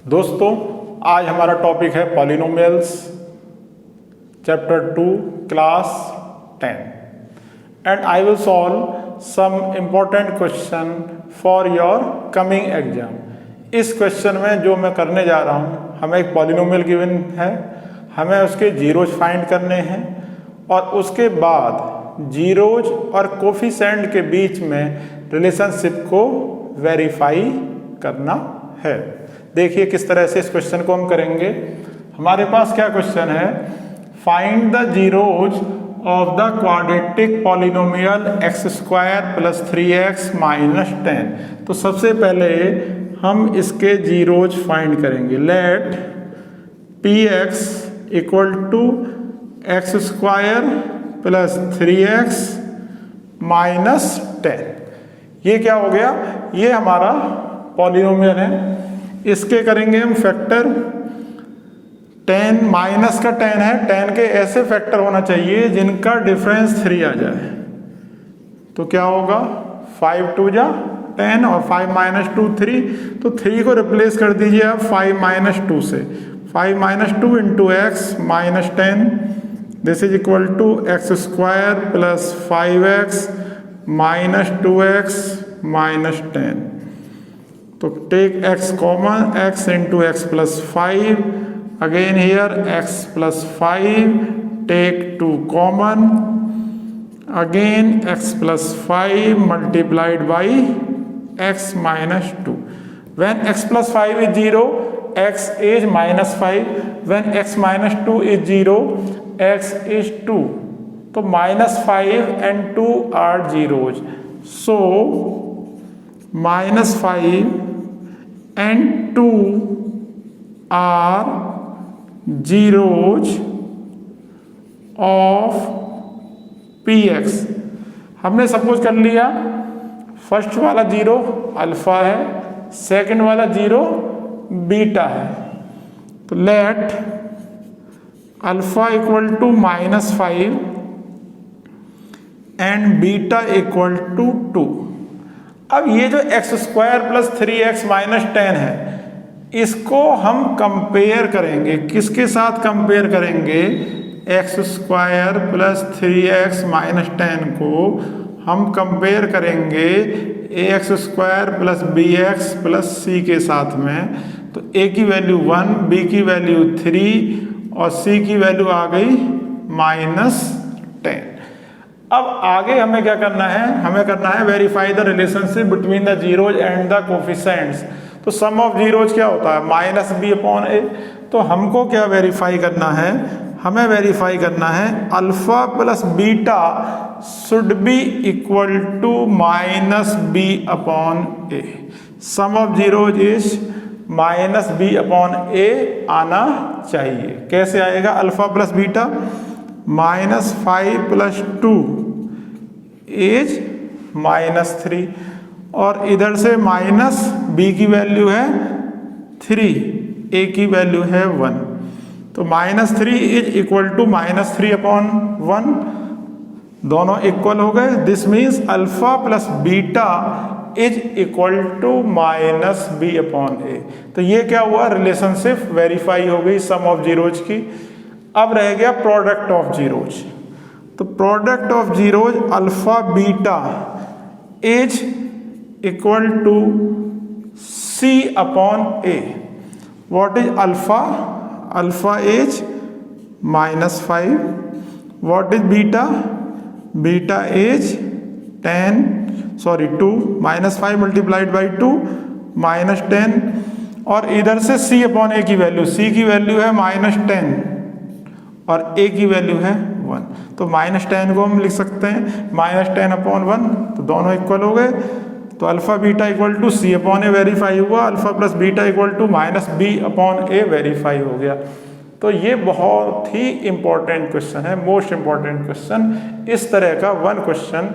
दोस्तों, आज हमारा टॉपिक है polynomials, chapter 2, class 10 and I will solve some important question for your coming exam. इस क्वेश्चन में जो मैं करने जा रहा हूँ, हमें एक पॉलिनोमियल गिवन है, हमें उसके जीरोज फाइंड करने हैं और उसके बाद जीरोज और कोफिशिएंट के बीच में रिलेशनशिप को वेरीफाई करना है। देखिए किस तरह से इस क्वेश्चन को हम करेंगे। हमारे पास क्या क्वेश्चन है, find the zeros of the quadratic polynomial x square plus 3x minus 10। तो सबसे पहले हम इसके जीरोज फाइंड करेंगे। Let px equal to x square plus 3x minus 10। ये क्या हो गया, ये हमारा पॉलिनोमियल है। इसके करेंगे हम फैक्टर। 10 माइनस का 10 है, 10 के ऐसे फैक्टर होना चाहिए जिनका डिफरेंस 3 आ जाए। तो क्या होगा, 5 2 जा 10 और 5 माइनस 2 3। तो 3 को रिप्लेस कर दीजिए आप 5 माइनस 2 से। 5 minus 2 into x minus 10, this is equal to x square plus 5x minus 2x minus 10। तो take x common, x into x plus 5, again here x plus 5, take 2 common, again x plus 5 multiplied by x minus 2। when x plus 5 is 0, x is minus 5, when x minus 2 is 0, x is 2. तो minus 5 and 2 are zeros. So minus 5 and 2 are zeros of px। हमने suppose कर लिया first वाला zero alpha है, second वाला zero beta है। तो let alpha equal to minus 5 and beta equal to 2। अब ये जो x square plus 3x minus 10 है, इसको हम कंपेयर करेंगे। किसके साथ कंपेयर करेंगे, x square plus 3x minus 10 को हम कंपेयर करेंगे ax square plus bx plus c के साथ में। तो a की वैल्यू 1, b की वैल्यू 3 और c की वैल्यू आ गई माइनस 10। अब आगे हमें क्या करना है, हमें करना है verify the relationship between the zeros and the coefficients. तो सम ऑफ जीरोज क्या होता है, माइनस बी अपॉन ए। तो हमको क्या वेरीफाई करना है, हमें वेरीफाई करना है alpha plus beta should be equal to minus B upon a. Sum of zeros is minus B upon a आना चाहिए। कैसे आएगा, alpha plus beta minus 5 plus 2 is minus 3 और इधर से माइनस बी की वैल्यू है 3, ए की वैल्यू है 1। तो minus 3 is equal to minus 3 upon 1, दोनों इक्वल हो गए। This means alpha plus beta is equal to minus B upon a. तो ये क्या हुआ, रिलेशनशिप वेरीफाई हो गई सम ऑफ जीरोज की। अब रह गया प्रोडक्ट ऑफ जीरोज। तो product of zeros alpha beta is equal to C upon A. What is alpha, alpha is minus 5, what is beta, beta is 2, minus 5 multiplied by 2 minus 10 और इधर से सी upon ए की value, सी की value है minus 10 और ए की value है 1। तो माइनस 10 को हम लिख सकते हैं माइनस 10 अपॉन 1, तो दोनों इक्वल हो गए। तो alpha beta equal to C upon a verify हुआ, alpha plus beta equal to minus B upon a verify हो गया। तो ये बहुत ही इंपॉर्टेंट क्वेश्चन है, मोस्ट इंपॉर्टेंट क्वेश्चन। इस तरह का वन क्वेश्चन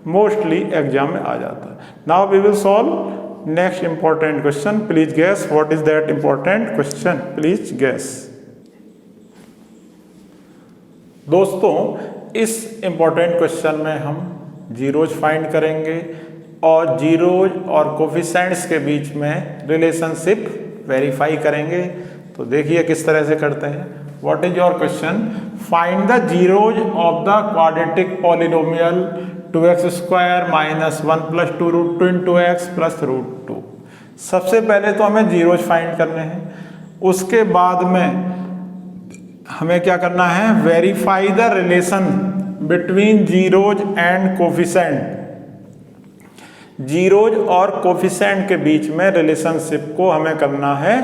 मोस्टली एग्जाम में आ जाता है। Now we will solve next important question. Please guess what is that important question, please guess. दोस्तों, इस इंपॉर्टेंट क्वेश्चन में हम जीरोज फाइंड करेंगे और जीरोज और कोफिशिएंट्स के बीच में रिलेशनशिप वेरीफाई करेंगे। तो देखिए किस तरह से करते हैं। What is your question? Find the zeros of the quadratic polynomial 2x square minus 1 plus 2 root 2 into x plus root 2। सबसे पहले तो हमें जीरोज फाइंड करने हैं, उसके बाद में हमें क्या करना है, verify the relation between zeros and coefficient. Zeros और कोफिशिएंट के बीच में रिलेशनशिप को हमें करना है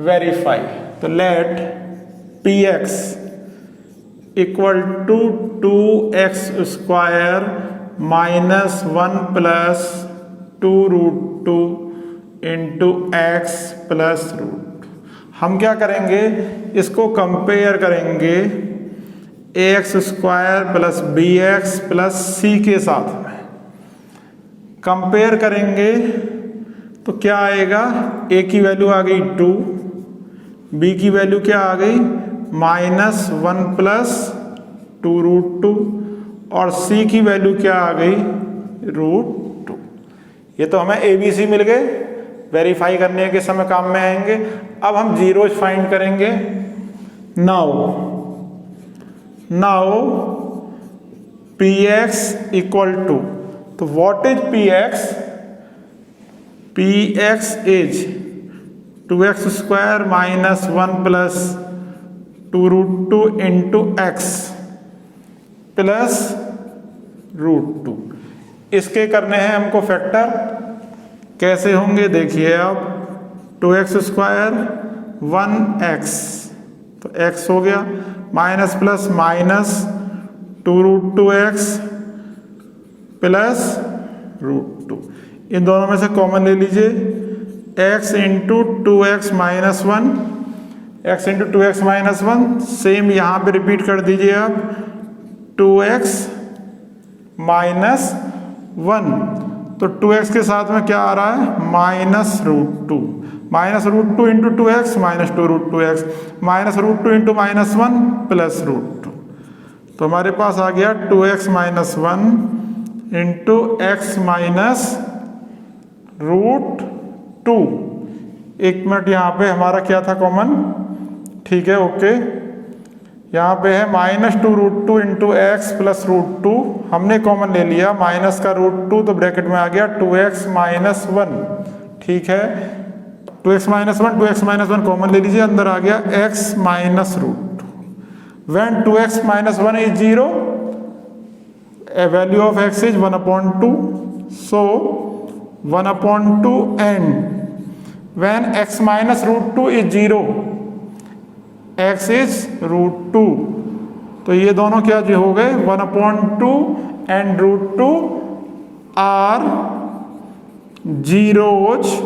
वेरीफाई। तो let px equal to 2x square minus 1 plus 2 root 2 into x plus root. हम क्या करेंगे, इसको कंपेयर करेंगे ax square plus bx plus c के साथ में कंपेयर करेंगे तो क्या आएगा, a की वैल्यू आ गई 2, b की वैल्यू क्या आ गई माइनस 1 प्लस 2 रूट 2 और c की वैल्यू क्या आ गई रूट 2। ये तो हमें ABC मिल गए, वेरीफाई करने के समय काम में आएंगे। अब हम जीरोज फाइंड करेंगे। नाउ px इक्वल टू, तो what is px? px is 2x square minus 1 plus 2 root 2 into x plus root 2। इसके करने हैं हमको फैक्टर, कैसे होंगे देखिए आप। 2x स्क्वायर 1x, तो x हो गया, minus plus minus 2 root 2x plus root 2। इन दोनों में से कॉमन ले लीजिए, x into 2x minus 1, x into 2x minus 1। Same यहाँ पे रिपीट कर दीजिए आप, 2x माइनस 1, तो 2x के साथ में क्या आ रहा है minus root 2, minus root 2 into 2x minus 2 root 2x, minus root 2 into minus 1 plus root 2। तो हमारे पास आ गया 2x minus 1 into x minus root 2। एक मिनट, यहाँ पे हमारा क्या था कॉमन, ठीक है ओके। यहाँ पे है minus 2 root 2 into x plus root 2, हमने कॉमन ले लिया माइनस का रूट 2, तो ब्रैकेट में आ गया 2x माइनस 1, ठीक है। 2x minus 1, 2x minus 1 common ले लीजिए, अंदर आ गया x minus root 2। When 2x minus 1 is 0, a value of x is 1/2, so 1/2 and when x minus root 2 is 0, x is root 2, तो ये दोनों क्या जो हो गए 1/2 and root 2 are zeros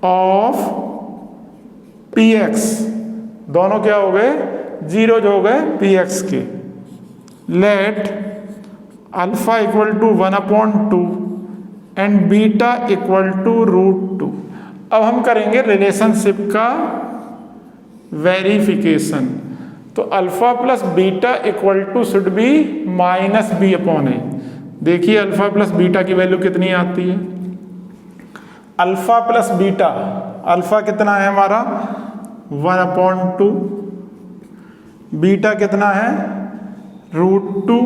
of px। दोनों क्या हो गए, जीरोज हो गए px के। Let alpha equal to 1/2 and beta equal to root 2। अब हम करेंगे रिलेशनशिप का वेरिफिकेशन। तो alpha plus beta equal to should be minus B upon a. देखिए अल्फा प्लस बीटा की वैल्यू कितनी आती है, अल्फा प्लस बीटा, अल्फा कितना है हमारा 1/2, बीटा कितना है रूट 2।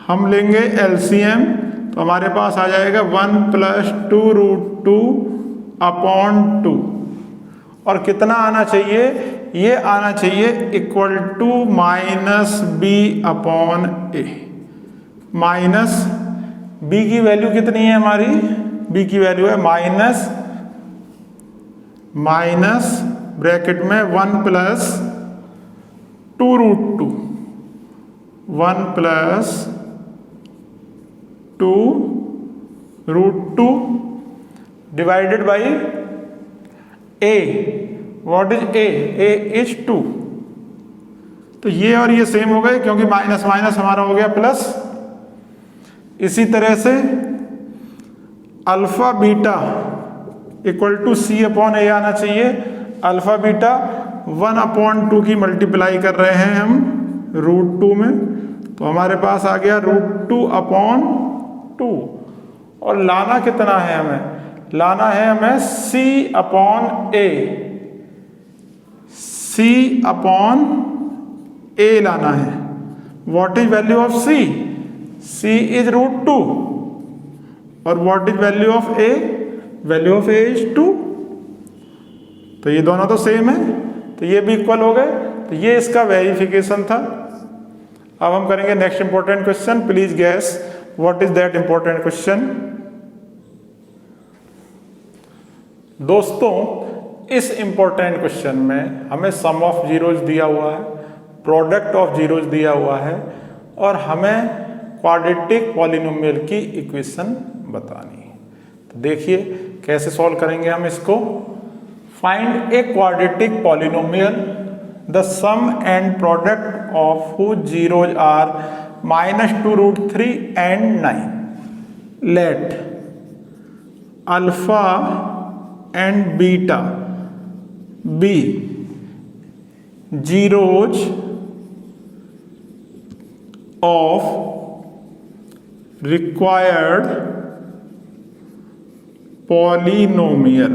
हम लेंगे एलसीएम, तो हमारे पास आ जाएगा 1 प्लस 2 रूट 2 अपॉन 2, और कितना आना चाहिए, ये आना चाहिए equal to minus B upon A. Minus B की वैल्यू कितनी है हमारी, बी की वैल्यू है माइनस ब्रैकेट में 1 plus 2 root 2, 1 plus 2 root 2 divided by A. What is A? A is 2। तो ये और ये सेम हो गए क्योंकि माइनस माइनस हमारा हो गया प्लस। इसी तरह से alpha beta equal to C upon a आना चाहिए। अल्फा बीटा 1/2 की मल्टीप्लाई कर रहे हैं हम रूट 2 में, तो हमारे पास आ गया रूट 2/2। और लाना कितना है हमें, लाना है हमें C अपॉन ए, C अपॉन ए लाना है। What is value of C? C is √2 और what is value of A? Value of A is 2। तो ये दोनों तो सेम है, तो ये भी इक्वल हो गए। तो ये इसका वेरिफिकेशन था। अब हम करेंगे next important question. Please gas what is that important question. दोस्तों, इस इंपॉर्टेंट क्वेश्चन में हमें सम ऑफ जीरोज दिया हुआ है, प्रोडक्ट ऑफ जीरोज दिया हुआ है और हमें क्वाड्रेटिक पॉलिनोमियल की इक्वेशन बतानी है। तो देखिए कैसे सॉल्व करेंगे हम इसको। Find a quadratic polynomial the sum and product of whose zeros are -2√3 and 9. Let alpha and beta be zeros of required polynomial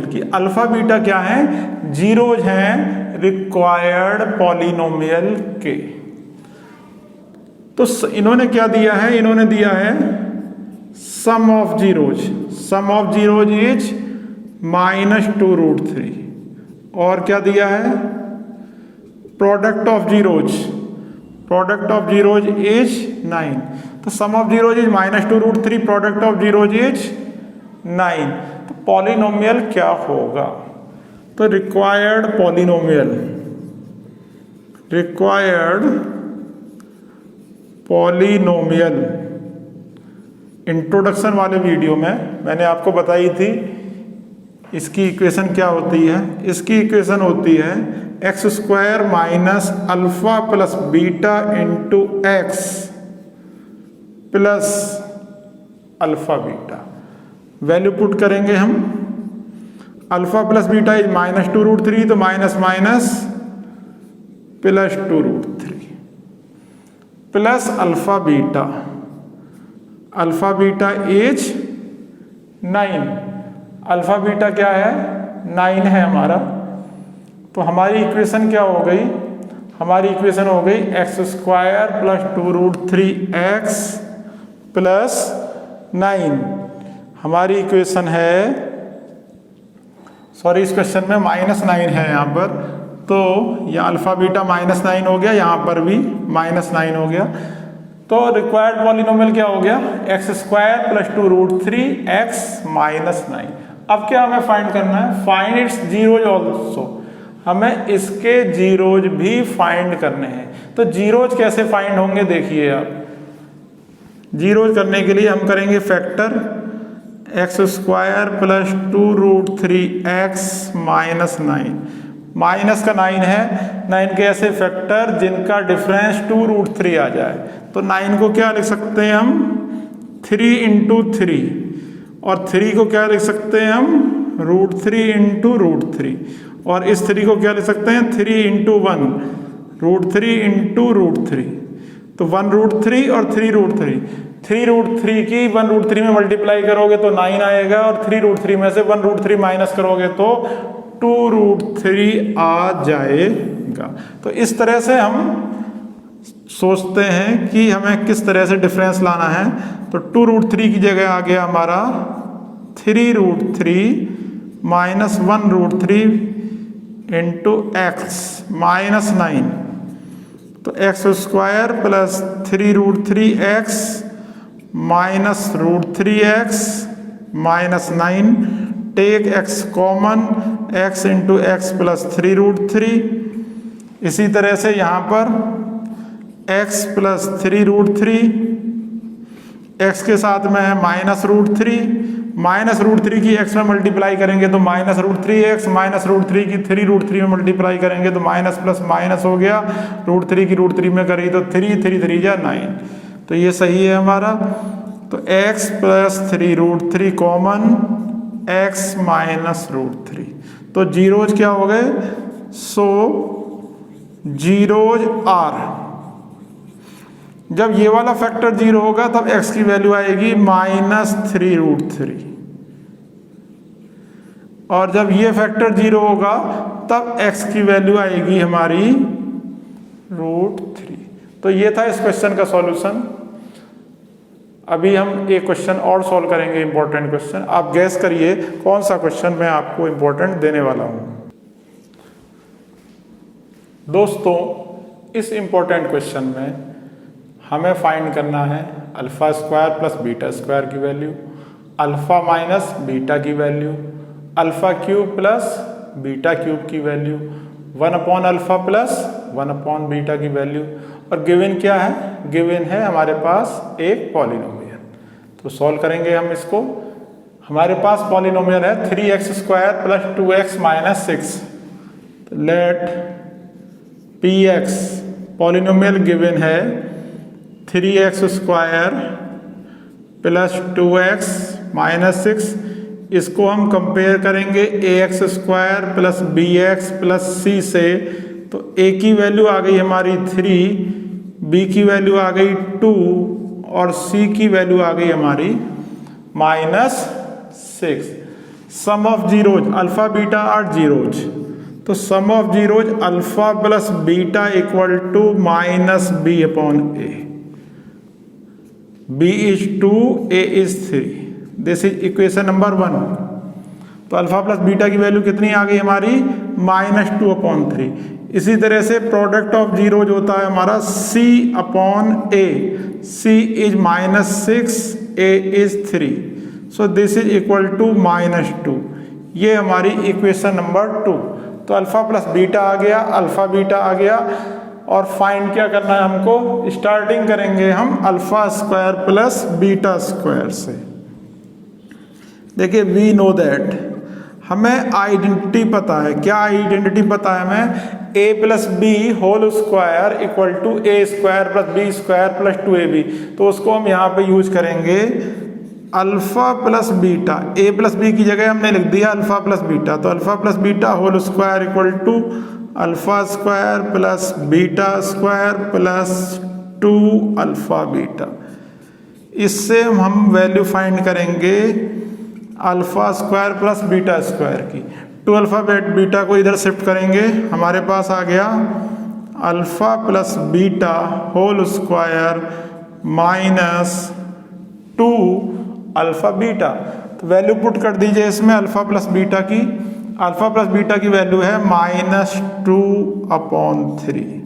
की अल्फा बीटा क्या है? जीरोज हैं रिक्वायर्ड पॉलिनोमियल के। तो इन्होंने क्या दिया है? इन्होंने दिया है sum of zeros. Sum of zeros is -2√3 और क्या दिया है? Product of zeros. Product of zeros is 9। तो sum of zeros is -2√3, product of zeros is 9। तो पॉलिनोमियल क्या होगा? तो required polynomial, required polynomial introduction वाले वीडियो में मैंने आपको बताई थी इसकी इक्वेशन क्या होती है। इसकी इक्वेशन होती है x² minus alpha plus beta into x plus alpha beta. Value put करेंगे हम। अल्फा प्लस बीटा इज -2√3, तो minus minus +2√3 plus alpha beta. Alpha beta is 9। Alpha beta क्या है? 9 है हमारा। तो हमारी इक्वेशन क्या हो गई? हमारी इक्वेशन हो गई x² प्लस 2√3x प्लस 9। हमारी इक्वेशन है, सॉरी इस क्वेश्चन में -9 है यहाँ पर, तो यहाँ अल्फा बीटा -9 हो गया, यहाँ पर भी -9 हो गया। तो रिक्वायर्ड पॉलिनोमियल क्या हो गया? x² plus 2√3x minus 9। अब क्या हमें फाइंड करना है? Find its zeros also. हमें इसके जीरोज भी फाइंड करने हैं। तो जीरोज कैसे फाइंड होंगे देखिए आप। जीरोज करने के लिए हम करेंगे factor x² plus 2√3x minus 9। Minus का 9 है, 9 के ऐसे फैक्टर जिनका डिफरेंस 2√3 आ जाए। तो 9 को क्या लिख सकते हैं हम? 3 × 3 और 3 को क्या लिख सकते हैं हम? √3 × √3 और इस 3 को क्या लिख सकते हैं? 3 × 1 √3 × √3। तो 1√3 और 3√3। 3√3 की 1√3 में मल्टीप्लाई करोगे तो 9 आएगा और 3√3 में से 1√3 माइनस करोगे तो 2√3 आ जाएगा। तो इस तरह से हम सोचते हैं कि हमें किस तरह से डिफरेंस लाना है। तो 2√3 की जगह आ गया हमारा 3√3 माइनस 1√3 इंटू एक्स माइनस 9। तो x² plus 3√3x minus √3x minus 9। Take x common, x into x plus 3√3। इसी तरह से यहाँ पर x प्लस 3√3, x के साथ में है -√3। -√3 की x में मल्टीप्लाई करेंगे तो -√3x, -√3 की 3√3 में मल्टीप्लाई करेंगे तो माइनस प्लस माइनस हो गया। √3 की √3 में करी तो 3 3 3 जा 9। तो ये सही है हमारा। तो x plus 3√3 common, x minus √3। तो जीरोज क्या हो गए? सो जीरोज आर जब ये वाला फैक्टर 0 होगा तब x की वैल्यू आएगी -3√3, और जब ये फैक्टर 0 होगा तब x की वैल्यू आएगी हमारी √3। तो ये था इस क्वेश्चन का सॉल्यूशन। अभी हम एक क्वेश्चन और सॉल्व करेंगे, इंपॉर्टेंट क्वेश्चन। आप गैस करिए कौन सा क्वेश्चन मैं आपको इंपॉर्टेंट देने वाला हूं। दोस्तों, इस इंपॉर्टेंट क्वेश्चन में हमें फाइंड करना है alpha square plus beta square की वैल्यू, अल्फा माइनस बीटा की value, alpha cube plus beta cube की वैल्यू, 1/अल्फा प्लस 1/बीटा की वैल्यू, और गिवन क्या है? गिवन है हमारे पास एक पॉलिनोमियल। तो सॉल्व करेंगे हम इसको। हमारे पास पॉलिनोमियल है 3x² plus 2x minus 6। Let px polynomial given है 3x² प्लस 2x माइनस 6। इसको हम कंपेयर करेंगे ax² plus bx plus c से। तो a की वैल्यू आ गई हमारी 3, b की वैल्यू आ गई 2 और c की वैल्यू आ गई हमारी -6। Sum of zeros alpha beta are zeros, तो sum of zeros alpha plus beta equal to -b/a। b is 2, a is 3। This is equation number 1। तो अल्फा प्लस बीटा की value कितनी आ गई हमारी? -2/3। इसी तरह से प्रोडक्ट ऑफ जीरोज होता है हमारा c/a। c is -6, a is 3। So this is equal to -2। ये हमारी इक्वेशन नंबर 2। तो अल्फा प्लस बीटा आ गया, अल्फा बीटा आ गया, और फाइंड क्या करना है हमको? स्टार्टिंग करेंगे हम alpha square plus beta square से। देखिए, वी नो दैट, हमें आइडेंटिटी पता है। क्या आइडेंटिटी पता है हमें? a plus B whole square equal to a² plus b² plus 2ab। तो उसको हम यहाँ पे यूज करेंगे alpha plus beta. a plus B की जगह हमने लिख दिया अल्फा प्लस बीटा। तो alpha plus beta whole square equal to alpha square plus beta square plus 2 alpha beta. इससे हम वैल्यू फाइंड करेंगे alpha square plus beta square की। 2 अल्फा बीटा को इधर शिफ्ट करेंगे, हमारे पास आ गया alpha plus beta whole square minus 2 alpha beta. तो वैल्यू पुट कर दीजिए इसमें अल्फा प्लस बीटा की। अल्फा प्लस बीटा की वैल्यू है -2/3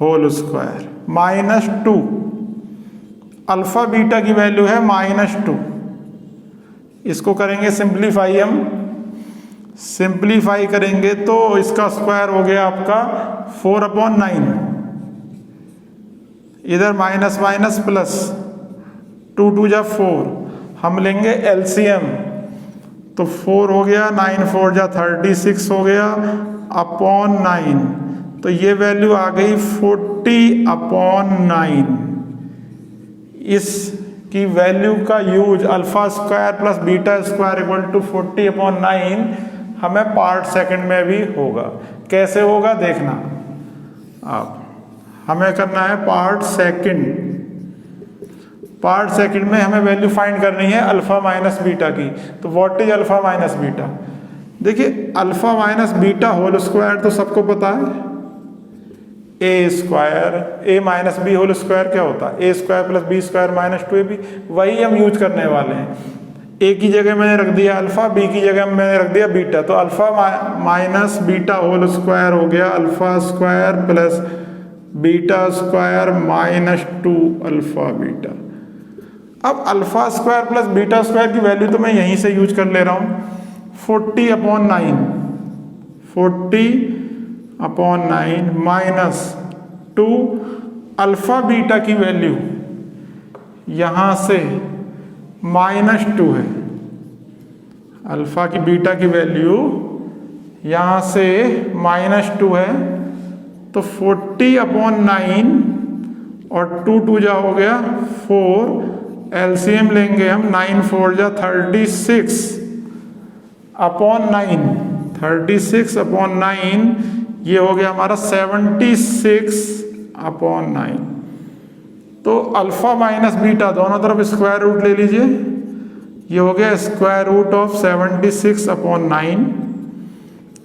होल स्क्वायर -2। अल्फा बीटा की वैल्यू है -2। इसको करेंगे सिंप्लीफाई। हम सिंप्लीफाई करेंगे तो इसका स्क्वायर हो गया आपका 4/9। इधर माइनस माइनस प्लस, 2 2 जा 4। हम लेंगे एलसीएम, तो 4 हो गया, 9 4 जा 36 हो गया अपॉन 9। तो ये वैल्यू आ गई 40/9। इस की वैल्यू का use alpha square plus beta square equal to 40/9 हमें पार्ट सेकंड में भी होगा। कैसे होगा देखना आप। हमें करना है पार्ट सेकंड। पार्ट सेकंड में हमें वैल्यू फाइंड करनी है अल्फा माइनस बीटा की। तो what is alpha minus beta? देखिए, alpha minus beta whole square तो सबको पता है, a minus b whole square क्या होता है? a² plus b² minus 2ab। वही हम यूज करने वाले हैं। a की जगह मैंने रख दिया अल्फा, b की जगह मैंने रख दिया बीटा। तो alpha minus beta whole square हो गया alpha square plus beta square minus 2 alpha beta. अब alpha square plus beta square की वैल्यू तो मैं यहीं से यूज कर ले रहा हूं, 40/9 40/9 माइनस 2 अल्फा बीटा की वैल्यू यहां से -2 है। अल्फा की बीटा की वैल्यू यहां से -2 है। तो 40/9 और 2 2 जा हो गया 4। एलसीएम लेंगे हम, 9 4 जा 36/9। 36/9 ये हो गया हमारा 76/9। तो अल्फा माइनस बीटा दोनों तरफ स्क्वायर रूट ले लीजिए, ये हो गया स्क्वायर रूट ऑफ 76/9।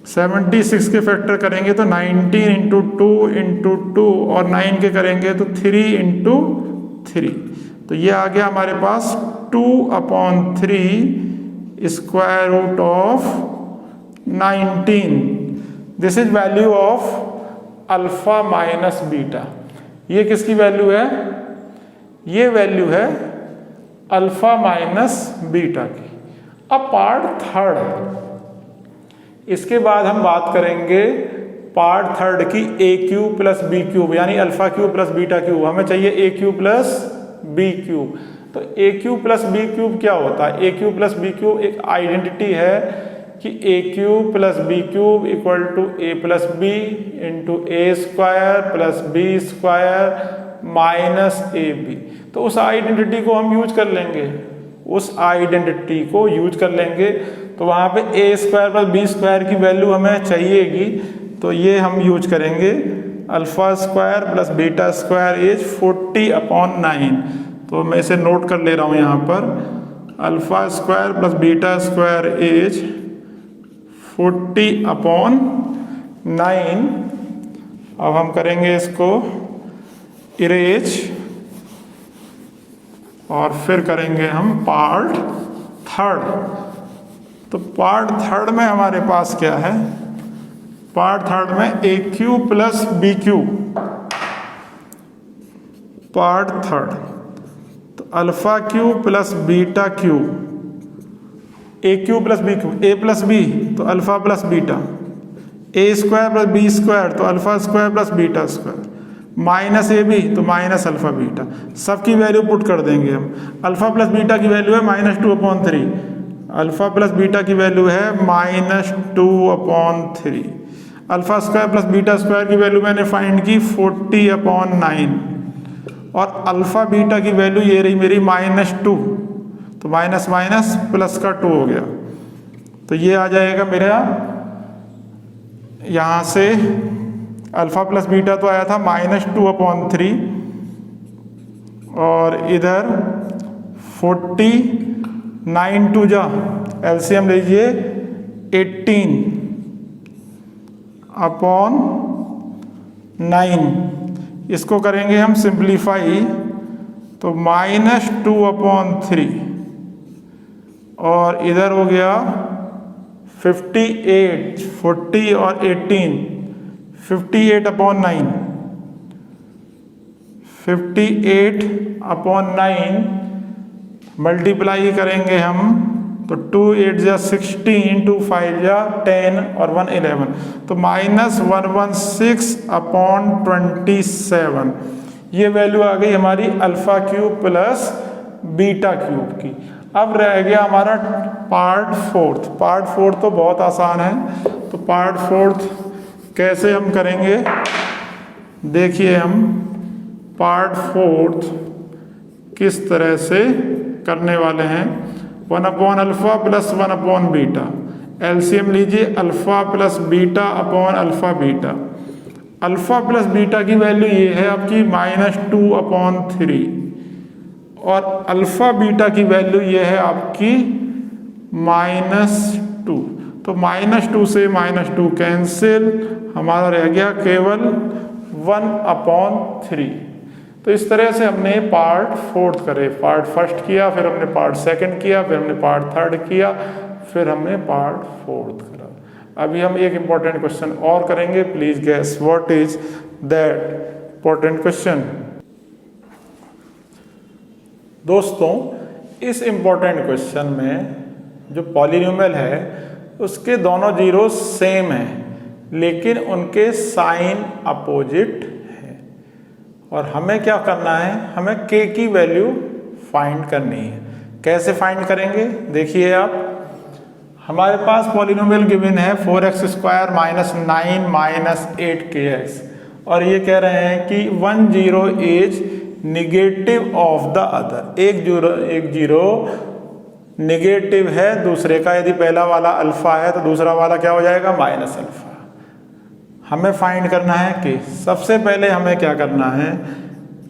76 के फैक्टर करेंगे तो 19 इंटू 2 इंटू 2 और 9 के करेंगे तो 3 इंटू 3। तो ये आ गया हमारे पास 2/3 square root of 19। This is value of alpha minus beta. ये किसकी वैल्यू है? ये वैल्यू है अल्फा माइनस बीटा की। अब पार्ट थर्ड, इसके बाद हम बात करेंगे पार्ट थर्ड की a cube plus b cube, यानी alpha cube plus beta cube. हमें चाहिए a cube plus b cube. तो a cube plus b cube क्या होता है? A cube plus b cube एक आइडेंटिटी है कि a cube plus b cube equal to a plus b into a square plus b square minus a b. तो उस identity को हम यूज कर लेंगे, उस आइडेंटिटी को यूज कर लेंगे। तो वहाँ पे ए स्क्वायर प्लस बी स्क्वायर की वैल्यू हमें चाहिएगी, तो ये हम यूज करेंगे alpha square plus beta square is 40/9। तो मैं इसे नोट कर ले रहा हूँ यहाँ पर, alpha square plus beta square is 40/9। अब हम करेंगे इसको इरेज और फिर करेंगे हम पार्ट थर्ड। तो पार्ट थर्ड में हमारे पास क्या है? पार्ट थर्ड में a cube plus b cube. Part third, तो alpha cube plus beta cube, a cube plus b cube, a plus b तो alpha plus beta, a square plus b square तो alpha square plus beta square, minus a b तो minus alpha beta. सबकी वैल्यू put कर देंगे हम। Alpha plus beta की value है -2/3, अल्फा प्लस बीटा की वैल्यू है -2/3, alpha square plus beta square की वैल्यू मैंने फाइंड की 40/9 और अल्फा बीटा की वैल्यू ये रही मेरी -2, तो माइनस माइनस प्लस का 2 हो गया। तो ये आ जाएगा मेरा यहाँ से अल्फा प्लस बीटा तो आया था -2/3 और इधर 49 2 जा एलसीएम लीजिए 18/9। इसको करेंगे हम सिंप्लीफाई तो -2/3 और इधर हो गया 58, 40 और 18, 58/9, 58/9 मल्टीप्लाई करेंगे हम तो 2 8 जा 16, 2 5 जा 10 और 1 11, तो -116/27। ये वैल्यू आ गई हमारी alpha cube plus beta cube की। अब रह गया हमारा पार्ट फोर्थ। पार्ट फोर्थ तो बहुत आसान है, तो पार्ट फोर्थ कैसे हम करेंगे देखिए। हम पार्ट फोर्थ किस तरह से करने वाले हैं। 1/अल्फा प्लस 1/बीटा, एलसीएम लीजिए alpha plus beta upon alpha beta. Alpha plus beta की वैल्यू ये है आपकी -2/3 और अल्फा बीटा की वैल्यु ये है आपकी -2। तो -2 से -2 कैंसिल, हमारा रह गया केवल 1/3। तो इस तरह से हमने पार्ट फोर्थ करे। पार्ट फर्स्ट किया, फिर हमने पार्ट सेकंड किया, फिर हमने पार्ट थर्ड किया, फिर हमने पार्ट फोर्थ करा। अभी हम एक इम्पॉर्टेंट क्वेश्चन और करेंगे। Please guess what is that important question. दोस्तों, इस इम्पॉर्टेंट क्वेश्चन में जो पॉलिनोमियल है उसके दोनों जीरो सेम हैं, लेकिन उनके साइन अपोजिट है। और हमें क्या करना है, हमें k की वैल्यू फाइंड करनी है। कैसे फाइंड करेंगे देखिए आप। हमारे पास पॉलिनोमियल गिवन है 4x² -9 -8kx और ये कह रहे हैं कि 1 0 is negative of the other. एक जीरो निगेटिव है दूसरे का। यदि पहला वाला अल्फा है तो दूसरा वाला क्या हो जाएगा, -अल्फा। हमें फाइंड करना है कि सबसे पहले हमें क्या करना है,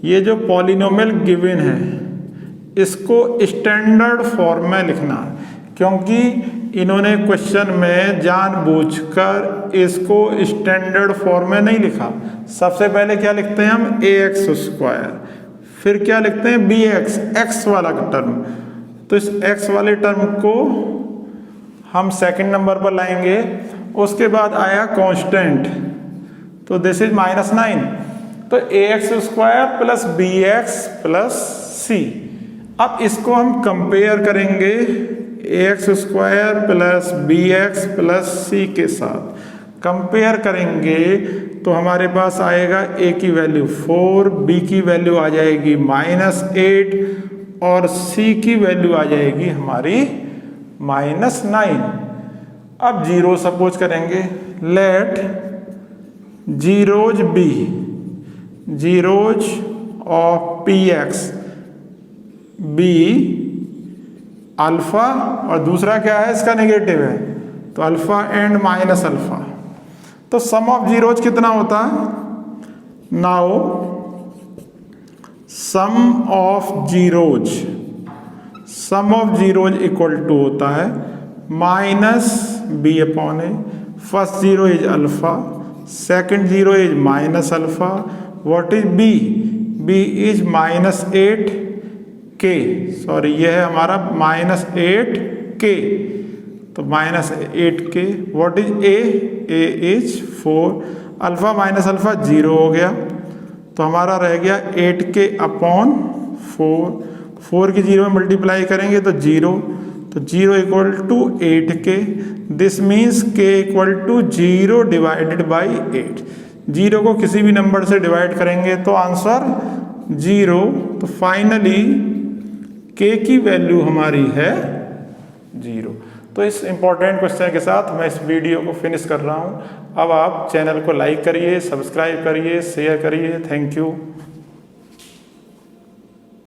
ये जो पॉलिनोमियल गिवन है इसको स्टैंडर्ड फॉर्म में लिखना है, क्योंकि इन्होंने क्वेश्चन में जानबूझकर इसको स्टैंडर्ड फॉर्म में नहीं लिखा। सबसे पहले क्या लिखते हैं हम, ax स्क्वायर, फिर क्या लिखते हैं bx, x वाला टर्म। तो इस x वाले टर्म को हम सेकंड नंबर पर लाएंगे। उसके बाद आया कांस्टेंट, तो दिस इज -9, तो ax square plus bx plus c। अब इसको हम कंपेयर करेंगे ax square plus bx plus c के साथ। कंपेयर करेंगे तो हमारे पास आएगा a की वैल्यू 4, b की वैल्यू आ जाएगी -8 और c की वैल्यू आ जाएगी हमारी -9। अब जीरो सपोज करेंगे, let zeros be, zeros of px be alpha, और दूसरा क्या है इसका नेगेटिव है, तो अल्फा एंड माइनस अल्फा। तो सम ऑफ जीरोज कितना होता है, now sum of zeros, sum of zeros equal to होता है -b upon A. First zero is alpha, second zero is minus alpha, what is b, b is -8k, sorry ये है हमारा -8k, तो -8k, what is a is 4, alpha minus alpha 0 हो गया, तो हमारा रह गया 8k अपॉन 4, 4 की 0 में मल्टीप्लाई करेंगे तो 0, तो 0 equal to 8k, this means k equal to 0 divided by 8। 0 को किसी भी नंबर से डिवाइड करेंगे तो आंसर 0, तो फाइनली k की वैल्यू हमारी है 0। तो इस इंपॉर्टेंट क्वेश्चन के साथ मैं इस वीडियो को फिनिश कर रहा हूँ। अब आप चैनल को लाइक करिए, सब्सक्राइब करिए, शेयर करिए। Thank you.